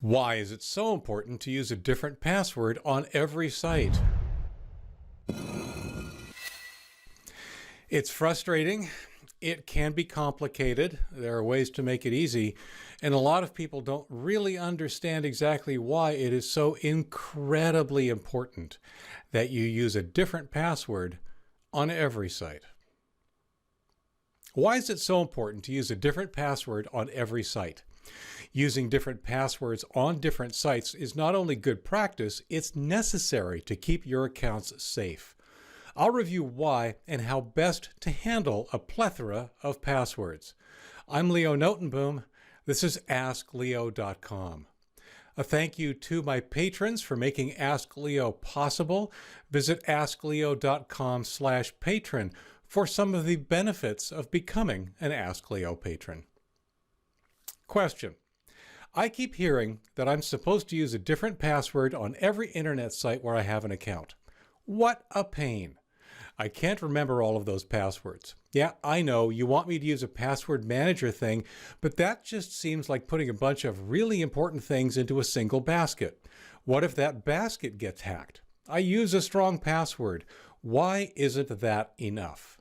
Why is it so important to use a different password on every site? It's frustrating. It can be complicated. There are ways to make it easy. And a lot of people don't really understand exactly why it is so incredibly important that you use a different password on every site. Why is it so important to use a different password on every site? Using different passwords on different sites is not only good practice, it's necessary to keep your accounts safe. I'll review why and how best to handle a plethora of passwords. I'm Leo Notenboom. This is askleo.com. A thank you to my patrons for making Ask Leo possible. Visit askleo.com/patron for some of the benefits of becoming an Ask Leo patron. Question. I keep hearing that I'm supposed to use a different password on every internet site where I have an account. What a pain. I can't remember all of those passwords. Yeah, I know you want me to use a password manager thing, but that just seems like putting a bunch of really important things into a single basket. What if that basket gets hacked? I use a strong password. Why isn't that enough?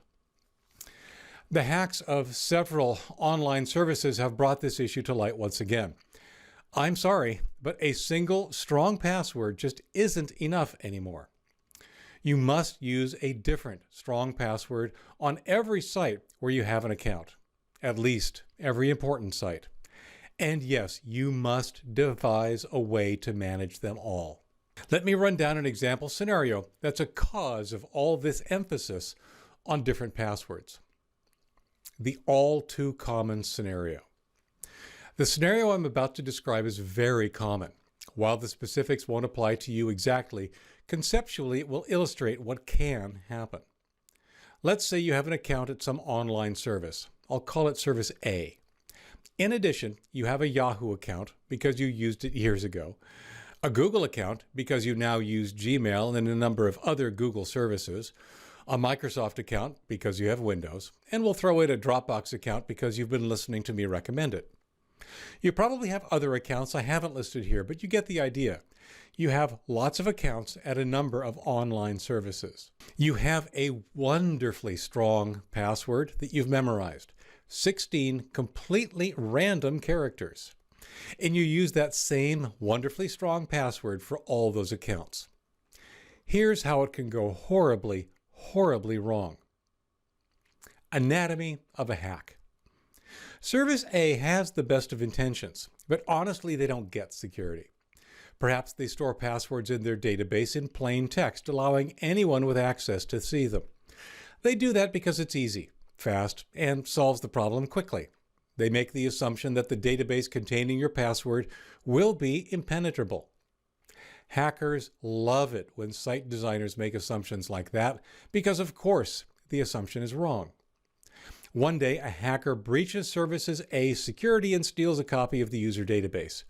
The hacks of several online services have brought this issue to light once again. I'm sorry, but a single strong password just isn't enough anymore. You must use a different strong password on every site where you have an account, at least every important site. And yes, you must devise a way to manage them all. Let me run down an example scenario that's a cause of all this emphasis on different passwords. The all too common scenario. The scenario I'm about to describe is very common. While the specifics won't apply to you exactly, conceptually it will illustrate what can happen. Let's say you have an account at some online service. I'll call it Service A. In addition, you have a Yahoo account because you used it years ago, a Google account because you now use Gmail and a number of other Google services, a Microsoft account because you have Windows, and we'll throw in a Dropbox account because you've been listening to me recommend it. You probably have other accounts I haven't listed here, but you get the idea. You have lots of accounts at a number of online services. You have a wonderfully strong password that you've memorized, 16 completely random characters. And you use that same wonderfully strong password for all those accounts. Here's how it can go horribly wrong. Anatomy of a hack. Service A has the best of intentions, but honestly they don't get security. Perhaps they store passwords in their database in plain text, allowing anyone with access to see them. They do that because it's easy, fast, and solves the problem quickly. They make the assumption that the database containing your password will be impenetrable. Hackers love it when site designers make assumptions like that because, of course, the assumption is wrong. One day, a hacker breaches Services A security and steals a copy of the user database.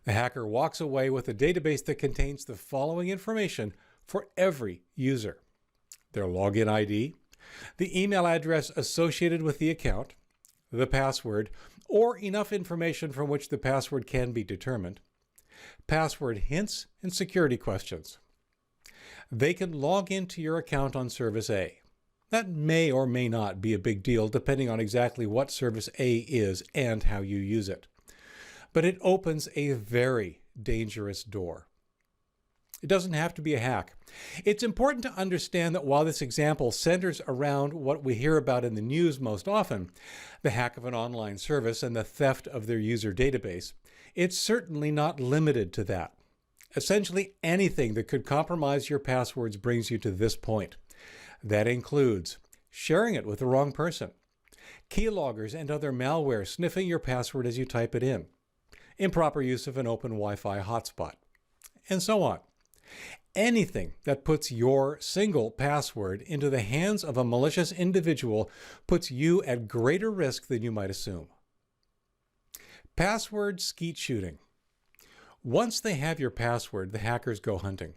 The hacker walks away with a database that contains the following information for every user: their login ID, the email address associated with the account, the password, or enough information from which the password can be determined, password hints, and security questions. They can log into your account on Service A. That may or may not be a big deal depending on exactly what Service A is and how you use it. But it opens a very dangerous door. It doesn't have to be a hack. It's important to understand that while this example centers around what we hear about in the news most often, the hack of an online service and the theft of their user database, it's certainly not limited to that. Essentially anything that could compromise your passwords brings you to this point. That includes sharing it with the wrong person, keyloggers and other malware sniffing your password as you type it in, improper use of an open Wi-Fi hotspot, and so on. Anything that puts your single password into the hands of a malicious individual puts you at greater risk than you might assume. Password skeet shooting. Once they have your password, the hackers go hunting.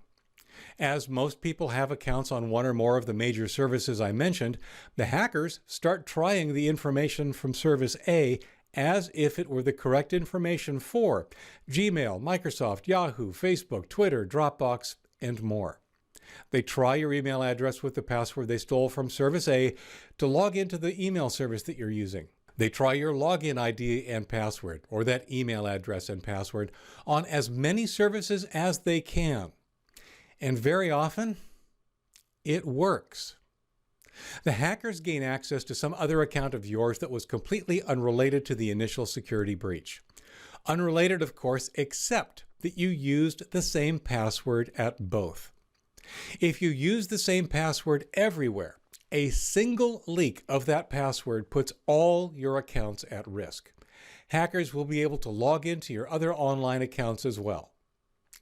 As most people have accounts on one or more of the major services I mentioned, the hackers start trying the information from Service A as if it were the correct information for Gmail, Microsoft, Yahoo, Facebook, Twitter, Dropbox, and more. They try your email address with the password they stole from Service A to log into the email service that you're using. They try your login ID and password, or that email address and password, on as many services as they can. And very often, it works. The hackers gain access to some other account of yours that was completely unrelated to the initial security breach. Unrelated, of course, except that you used the same password at both. If you use the same password everywhere, a single leak of that password puts all your accounts at risk. Hackers will be able to log into your other online accounts as well.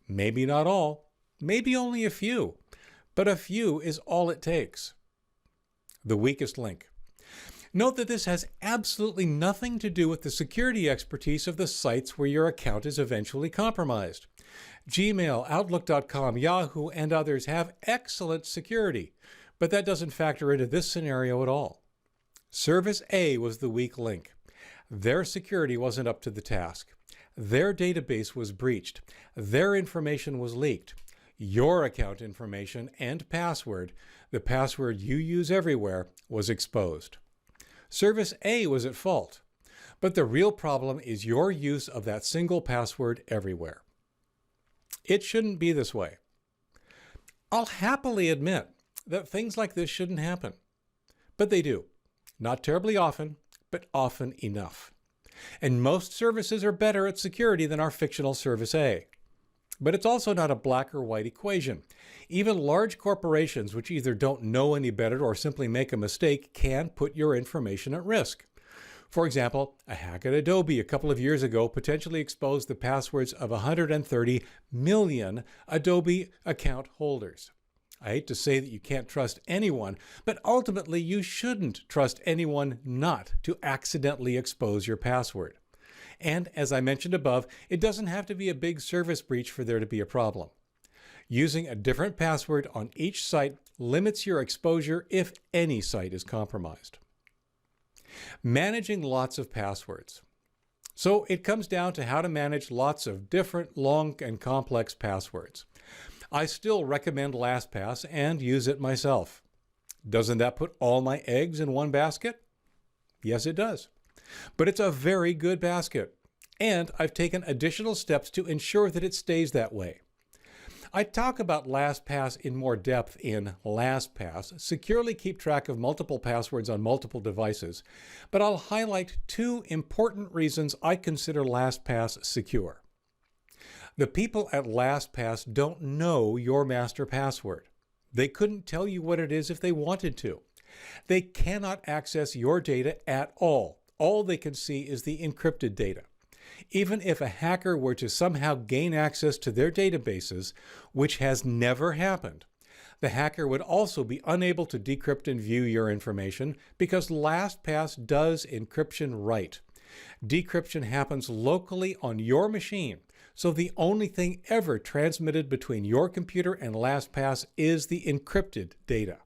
Maybe not all, maybe only a few, but a few is all it takes. The weakest link. Note that this has absolutely nothing to do with the security expertise of the sites where your account is eventually compromised. Gmail, Outlook.com, Yahoo, and others have excellent security, but that doesn't factor into this scenario at all. Service A was the weak link. Their security wasn't up to the task. Their database was breached. Their information was leaked. Your account information and password, the password you use everywhere, was exposed. Service A was at fault, but the real problem is your use of that single password everywhere. It shouldn't be this way. I'll happily admit that things like this shouldn't happen, but they do. Not terribly often, but often enough. And most services are better at security than our fictional Service A. But it's also not a black or white equation. Even large corporations, which either don't know any better or simply make a mistake, can put your information at risk. For example, a hack at Adobe a couple of years ago potentially exposed the passwords of 130 million Adobe account holders. I hate to say that you can't trust anyone, but ultimately you shouldn't trust anyone not to accidentally expose your password. And as I mentioned above, it doesn't have to be a big service breach for there to be a problem. Using a different password on each site limits your exposure if any site is compromised. Managing lots of passwords. So it comes down to how to manage lots of different, long, and complex passwords. I still recommend LastPass and use it myself. Doesn't that put all my eggs in one basket? Yes, it does. But it's a very good basket, and I've taken additional steps to ensure that it stays that way. I talk about LastPass in more depth in LastPass, Securely Keep Track of Multiple Passwords on Multiple Devices, but I'll highlight two important reasons I consider LastPass secure. The people at LastPass don't know your master password. They couldn't tell you what it is if they wanted to. They cannot access your data at all. All they can see is the encrypted data. Even if a hacker were to somehow gain access to their databases, which has never happened, the hacker would also be unable to decrypt and view your information because LastPass does encryption right. Decryption happens locally on your machine, so the only thing ever transmitted between your computer and LastPass is the encrypted data.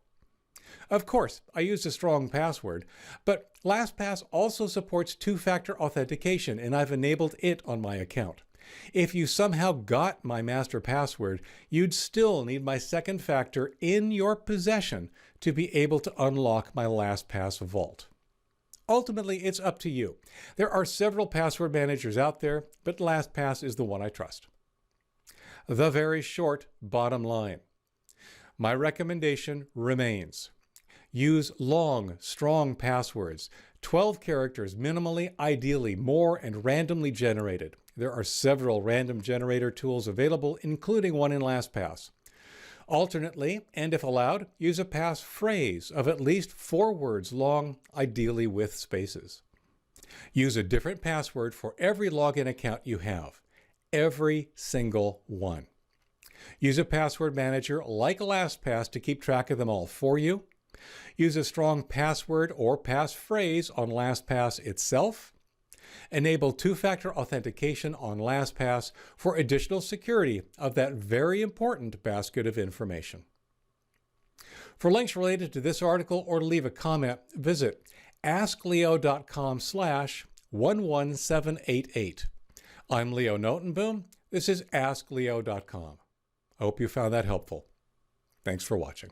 Of course, I use a strong password, but LastPass also supports two-factor authentication, and I've enabled it on my account. If you somehow got my master password, you'd still need my second factor in your possession to be able to unlock my LastPass vault. Ultimately, it's up to you. There are several password managers out there, but LastPass is the one I trust. The very short bottom line. My recommendation remains. Use long, strong passwords, 12 characters minimally, ideally more, and randomly generated. There are several random generator tools available, including one in LastPass. Alternately, and if allowed, use a passphrase of at least 4 words long, ideally with spaces. Use a different password for every login account you have. Every single one. Use a password manager like LastPass to keep track of them all for you. Use a strong password or passphrase on LastPass itself. Enable two-factor authentication on LastPass for additional security of that very important basket of information. For links related to this article or to leave a comment, visit askleo.com/ 11788. I'm Leo Notenboom. This is askleo.com. I hope you found that helpful. Thanks for watching.